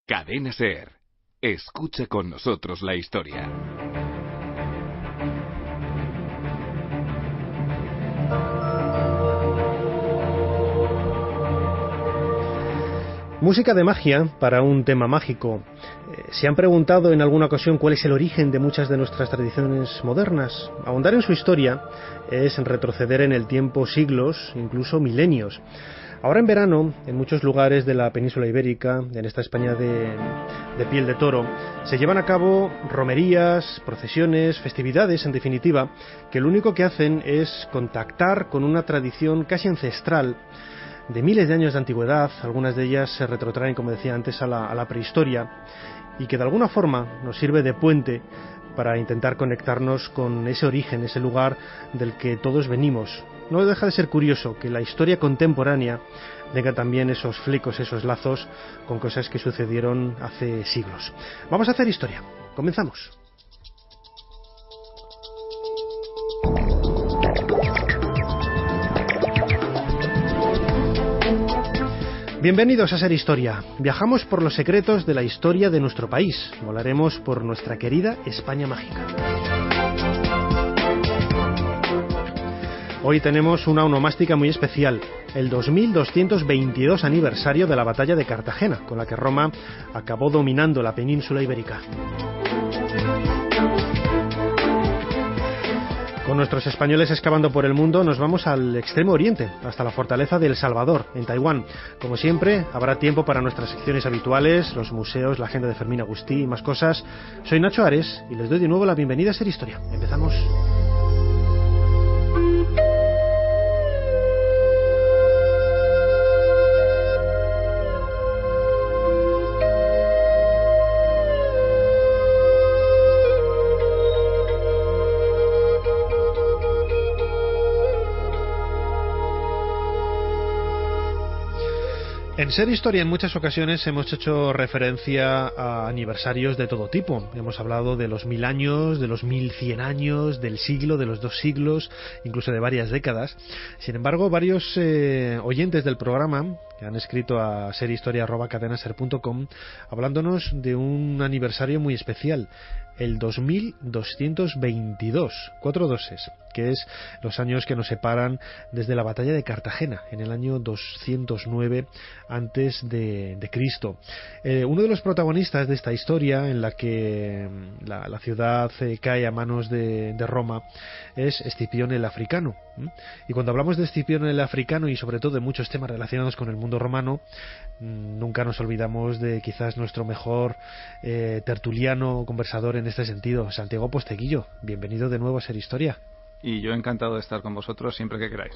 Cadena SER. Escucha con nosotros la historia. Música de magia para un tema mágico. ¿Se han preguntado en alguna ocasión cuál es el origen de muchas de nuestras tradiciones modernas? Ahondar en su historia es retroceder en el tiempo siglos, incluso milenios. Ahora en verano, en muchos lugares de la península ibérica, en esta España de piel de toro, se llevan a cabo romerías, procesiones, festividades, en definitiva, que lo único que hacen es contactar con una tradición casi ancestral, de miles de años de antigüedad. Algunas de ellas se retrotraen, como decía antes, a la prehistoria, y que de alguna forma nos sirve de puente para intentar conectarnos con ese origen, ese lugar del que todos venimos. No deja de ser curioso que la historia contemporánea tenga también esos flecos, esos lazos con cosas que sucedieron hace siglos. Vamos a hacer historia. Comenzamos. Bienvenidos a Ser Historia. Viajamos por los secretos de la historia de nuestro país. Volaremos por nuestra querida España mágica. Hoy tenemos una onomástica muy especial, el 2222 aniversario de la batalla de Cartagena, con la que Roma acabó dominando la península ibérica. Con nuestros españoles excavando por el mundo, nos vamos al extremo oriente, hasta la fortaleza de El Salvador, en Taiwán. Como siempre, habrá tiempo para nuestras secciones habituales, los museos, la agenda de Fermín Agustí y más cosas. Soy Nacho Ares y les doy de nuevo la bienvenida a Ser Historia. Empezamos. En Ser Historia en muchas ocasiones hemos hecho referencia a aniversarios de todo tipo. Hemos hablado de los 1000 años, de los 1100 años, del siglo, de los 2 siglos, incluso de varias décadas. Sin embargo, varios oyentes del programa que han escrito a serhistoria@cadenaser.com hablándonos de un aniversario muy especial, el 2222, 4 doses, que es los años que nos separan desde la batalla de Cartagena, en el año 209 antes de Cristo. Uno de los protagonistas de esta historia, en la que la ciudad cae a manos de Roma, es Escipión el Africano. Y cuando hablamos de Escipión el Africano, y sobre todo de muchos temas relacionados con el mundo romano, nunca nos olvidamos de quizás nuestro mejor tertuliano o conversador en este sentido, Santiago Posteguillo. Bienvenido de nuevo a Ser Historia. Y yo encantado de estar con vosotros siempre que queráis.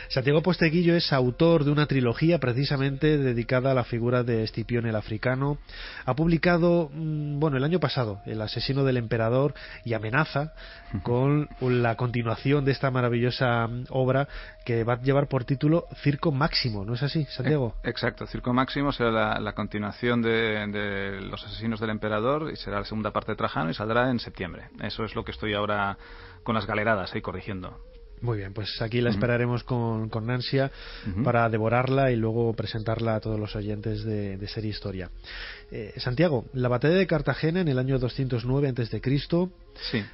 Santiago Posteguillo es autor de una trilogía precisamente dedicada a la figura de Escipión el Africano. Ha publicado, el año pasado, El asesino del emperador y Amenaza, con la continuación de esta maravillosa obra que va a llevar por título Circo Máximo, ¿no es así, Santiago? Exacto, Circo Máximo será la continuación de Los asesinos del emperador, y será la segunda parte de Trajano, y saldrá en septiembre. Eso es lo que estoy ahora con las galeradas ahí corrigiendo. Muy bien, pues aquí la esperaremos con ansia para devorarla y luego presentarla a todos los oyentes de Ser Historia. Santiago, la batalla de Cartagena en el año 209 a.C. Sí.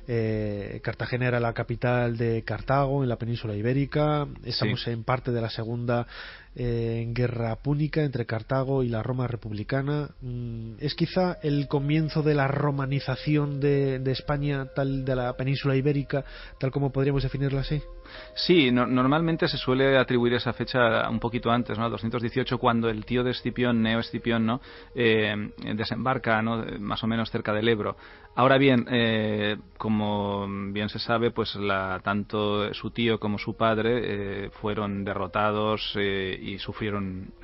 Cartagena era la capital de Cartago en la península ibérica. Estamos en parte de la segunda guerra púnica entre Cartago y la Roma republicana. ¿Es quizá el comienzo de la romanización de España, de la península ibérica, tal como podríamos definirla así? Sí, normalmente se suele atribuir esa fecha un poquito antes, ¿no? 218, cuando el tío de Escipión, Neo Escipión, ¿no? Desembarca, ¿no? Más o menos cerca del Ebro. Ahora bien, como bien se sabe, pues tanto su tío como su padre fueron derrotados y sufrieron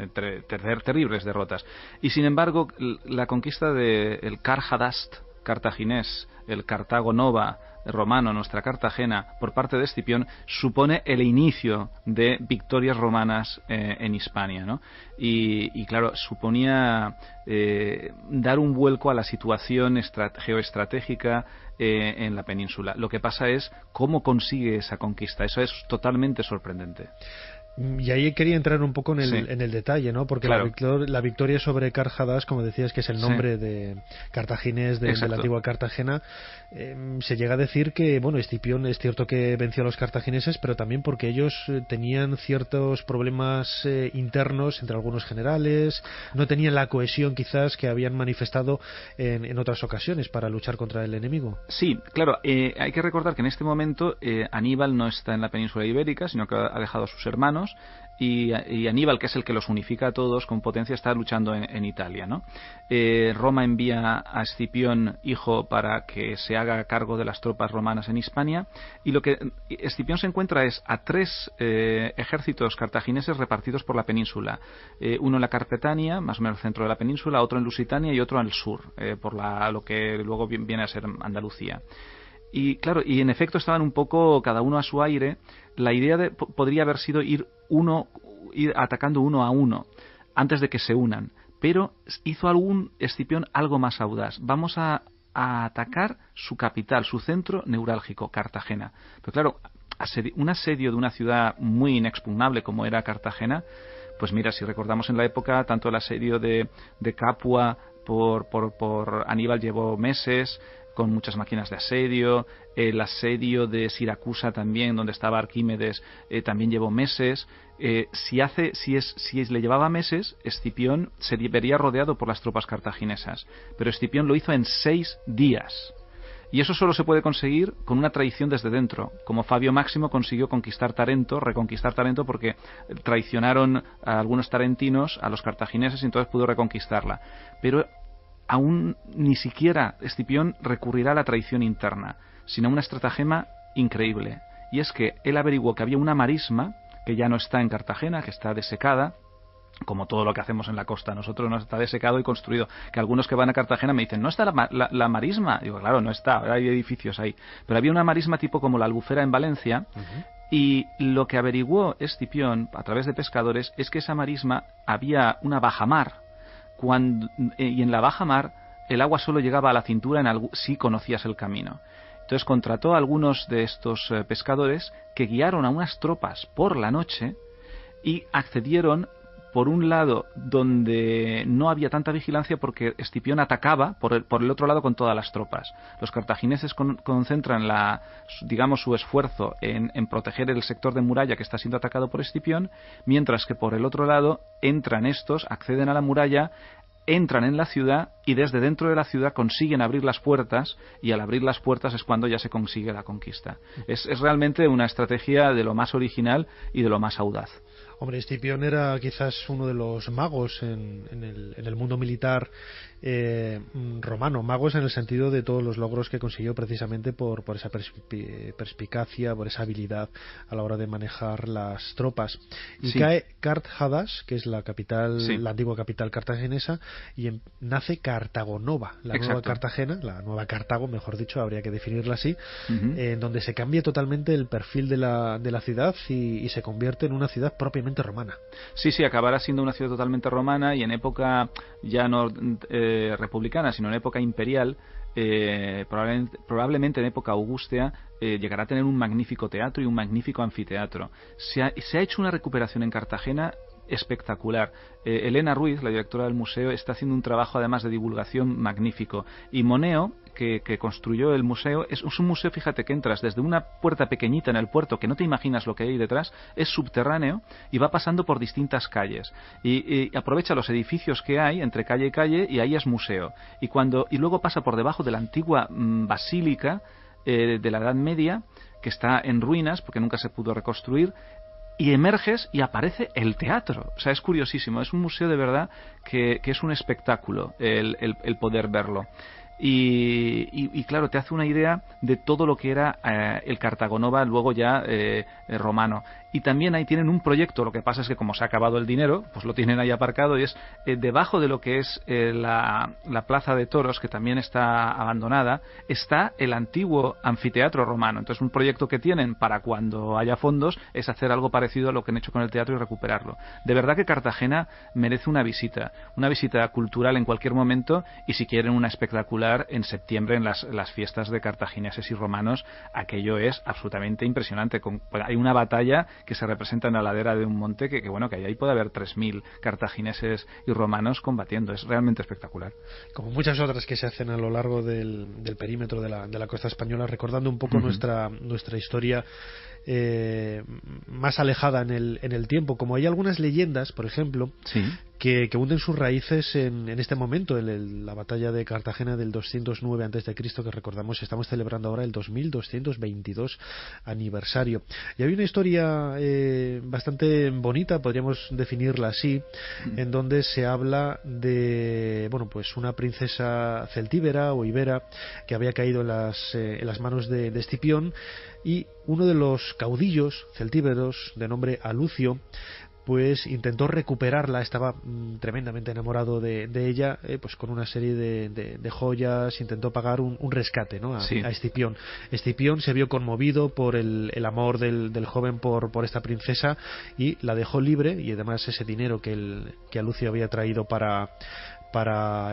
terribles derrotas. Y sin embargo, la conquista del Carhadast cartaginés, el Cartago Nova romano, nuestra Cartagena, por parte de Escipión, supone el inicio de victorias romanas en Hispania, ¿no? Y claro, suponía dar un vuelco a la situación geoestratégica en la península. Lo que pasa es cómo consigue esa conquista. Eso es totalmente sorprendente. Y ahí quería entrar un poco en Sí. en el detalle, ¿no? Porque Claro. la victoria sobre Carhadas, como decías, que es el nombre de cartaginés de la Exacto. antigua Cartagena, se llega a decir que, bueno, Escipión es cierto que venció a los cartagineses, pero también porque ellos tenían ciertos problemas internos entre algunos generales, no tenían la cohesión quizás que habían manifestado en otras ocasiones para luchar contra el enemigo. Sí, claro, hay que recordar que en este momento Aníbal no está en la península ibérica, sino que ha dejado a sus hermanos, y Aníbal, que es el que los unifica a todos con potencia, está luchando en Italia, ¿no? Roma envía a Escipión, hijo, para que se haga cargo de las tropas romanas en Hispania, y lo que Escipión se encuentra es a 3 ejércitos cartagineses repartidos por la península, uno en la Carpetania, más o menos el centro de la península, otro en Lusitania y otro al sur, por lo que luego viene a ser Andalucía. Y claro, y en efecto estaban un poco cada uno a su aire. La idea podría haber sido ir atacando uno a uno antes de que se unan, pero hizo Escipión algo más audaz. Vamos a atacar su capital, su centro neurálgico, Cartagena. Pero claro, un asedio de una ciudad muy inexpugnable como era Cartagena, pues mira, si recordamos en la época, tanto el asedio de Capua por Aníbal llevó meses, con muchas máquinas de asedio. El asedio de Siracusa también, donde estaba Arquímedes, también llevó meses. Si le llevaba meses, Escipión se vería rodeado por las tropas cartaginesas, pero Escipión lo hizo en 6 días. Y eso solo se puede conseguir con una traición desde dentro, como Fabio Máximo consiguió reconquistar Tarento, porque traicionaron a algunos tarentinos, a los cartagineses, y entonces pudo reconquistarla. Pero aún ni siquiera Escipión recurrirá a la traición interna, sino a una estratagema increíble. Y es que él averiguó que había una marisma que ya no está en Cartagena, que está desecada, como todo lo que hacemos en la costa. Nosotros no está desecado y construido. Que algunos que van a Cartagena me dicen, ¿no está la marisma? Digo, claro, no está, hay edificios ahí. Pero había una marisma tipo como la Albufera en Valencia. Y lo que averiguó Escipión a través de pescadores es que esa marisma había una bajamar, y en la bajamar el agua solo llegaba a la cintura si conocías el camino. Entonces contrató a algunos de estos pescadores que guiaron a unas tropas por la noche y accedieron por un lado donde no había tanta vigilancia, porque Escipión atacaba por el otro lado con todas las tropas. Los cartagineses concentran su esfuerzo en proteger el sector de muralla que está siendo atacado por Escipión, mientras que por el otro lado entran estos, acceden a la muralla, entran en la ciudad y desde dentro de la ciudad consiguen abrir las puertas, y al abrir las puertas es cuando ya se consigue la conquista. Es realmente una estrategia de lo más original y de lo más audaz. Hombre, Escipión era quizás uno de los magos en el mundo militar romano, magos en el sentido de todos los logros que consiguió precisamente por esa perspicacia, por esa habilidad a la hora de manejar las tropas. Y sí. cae Carhadas, que es la capital, sí. la antigua capital cartaginesa, y nace Cartagonova, la nueva Cartagena, la nueva Cartago, mejor dicho, habría que definirla así, en donde se cambia totalmente el perfil de la ciudad y se convierte en una ciudad propiamente romana. Sí, acabará siendo una ciudad totalmente romana, y en época ya no republicana, sino en época imperial, probablemente en época augustea, llegará a tener un magnífico teatro y un magnífico anfiteatro. Se ha hecho una recuperación en Cartagena espectacular. Elena Ruiz, la directora del museo, está haciendo un trabajo además de divulgación magnífico, y Moneo, que construyó el museo, es un museo, fíjate, que entras desde una puerta pequeñita en el puerto, que no te imaginas lo que hay detrás, es subterráneo y va pasando por distintas calles, y aprovecha los edificios que hay entre calle y calle, y ahí es museo, y luego pasa por debajo de la antigua basílica de la Edad Media, que está en ruinas porque nunca se pudo reconstruir, y emerges y aparece el teatro. O sea, es curiosísimo, es un museo de verdad que es un espectáculo el poder verlo. Y claro, te hace una idea de todo lo que era el Cartagonova luego ya romano. Y también ahí tienen un proyecto, lo que pasa es que como se ha acabado el dinero, pues lo tienen ahí aparcado, y es debajo de lo que es la plaza de toros, que también está abandonada, está el antiguo anfiteatro romano. Entonces un proyecto que tienen para cuando haya fondos es hacer algo parecido a lo que han hecho con el teatro y recuperarlo. De verdad que Cartagena merece una visita cultural en cualquier momento, y si quieren una espectacular en septiembre en las fiestas de cartagineses y romanos. Aquello es absolutamente impresionante. Hay una batalla que se representa en la ladera de un monte, que bueno, que ahí puede haber 3.000 cartagineses y romanos combatiendo. Es realmente espectacular. Como muchas otras que se hacen a lo largo del perímetro de la costa española, recordando un poco nuestra historia más alejada en el tiempo, como hay algunas leyendas, por ejemplo, sí, que hunden sus raíces en este momento, en la batalla de Cartagena del 209 a.C., que recordamos estamos celebrando ahora el 2222 aniversario. Y hay una historia bastante bonita, podríamos definirla así, en donde se habla de pues una princesa celtíbera o ibera que había caído en las manos de Escipión, y uno de los caudillos celtíberos de nombre Alucio pues intentó recuperarla. Estaba tremendamente enamorado de ella, pues con una serie de joyas intentó pagar un rescate, ¿no? Sí. A Escipión. Escipión se vio conmovido por el amor del joven por esta princesa y la dejó libre, y además ese dinero que Alucio había traído para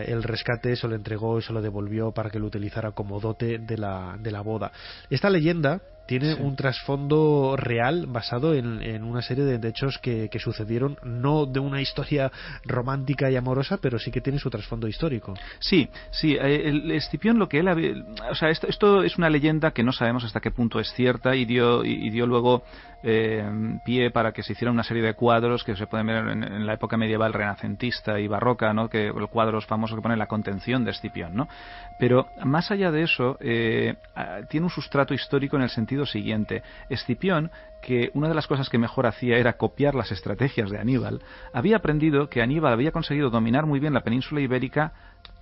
el rescate se lo entregó y se lo devolvió para que lo utilizara como dote de la boda. Esta leyenda tiene un trasfondo real basado en una serie de hechos que sucedieron, no de una historia romántica y amorosa, pero sí que tiene su trasfondo histórico. Sí, el Escipión, lo que él había, o sea, esto es una leyenda que no sabemos hasta qué punto es cierta, y dio luego pie para que se hiciera una serie de cuadros que se pueden ver en la época medieval renacentista y barroca, ¿no? Que el cuadro es famoso que pone la contención de Escipión, ¿no? Pero más allá de eso, tiene un sustrato histórico en el sentido siguiente. Escipión, que una de las cosas que mejor hacía era copiar las estrategias de Aníbal, había aprendido que Aníbal había conseguido dominar muy bien la península ibérica,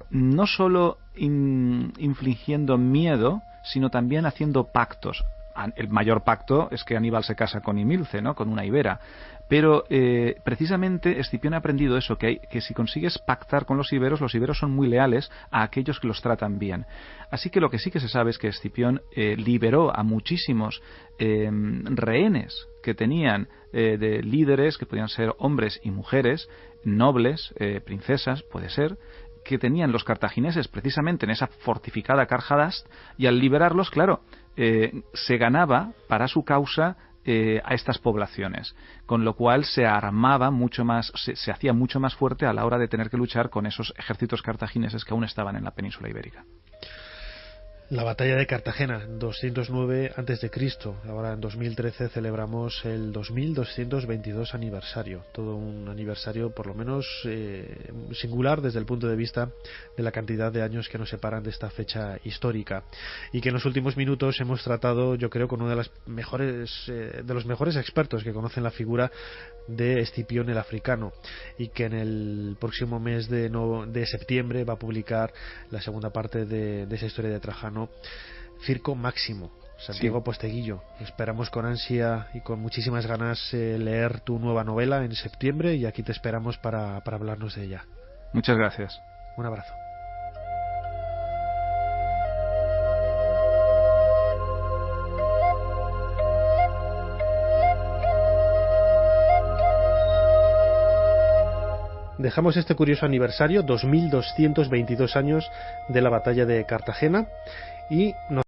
no solo infligiendo miedo, sino también haciendo pactos. El mayor pacto es que Aníbal se casa con Imilce, ¿no? Con una ibera. Pero precisamente Escipión ha aprendido eso, que si consigues pactar con los iberos son muy leales a aquellos que los tratan bien. Así que lo que sí que se sabe es que Escipión liberó a muchísimos rehenes que tenían de líderes, que podían ser hombres y mujeres, nobles, princesas, puede ser, que tenían los cartagineses precisamente en esa fortificada Carjadast, y al liberarlos, claro, se ganaba para su causa a estas poblaciones, con lo cual se armaba mucho más, se hacía mucho más fuerte a la hora de tener que luchar con esos ejércitos cartagineses que aún estaban en la península ibérica. La batalla de Cartagena, 209 a.C. Ahora en 2013 celebramos el 2222 aniversario. Todo un aniversario por lo menos singular desde el punto de vista de la cantidad de años que nos separan de esta fecha histórica, y que en los últimos minutos hemos tratado, yo creo, con uno de los mejores expertos que conocen la figura de Escipión el Africano, y que en el próximo mes de septiembre va a publicar la segunda parte de esa historia de Trajano, Circo Máximo. Santiago Posteguillo, esperamos con ansia y con muchísimas ganas leer tu nueva novela en septiembre, y aquí te esperamos para hablarnos de ella. Muchas gracias. Un abrazo. Dejamos este curioso aniversario, 2222 años de la batalla de Cartagena, y nos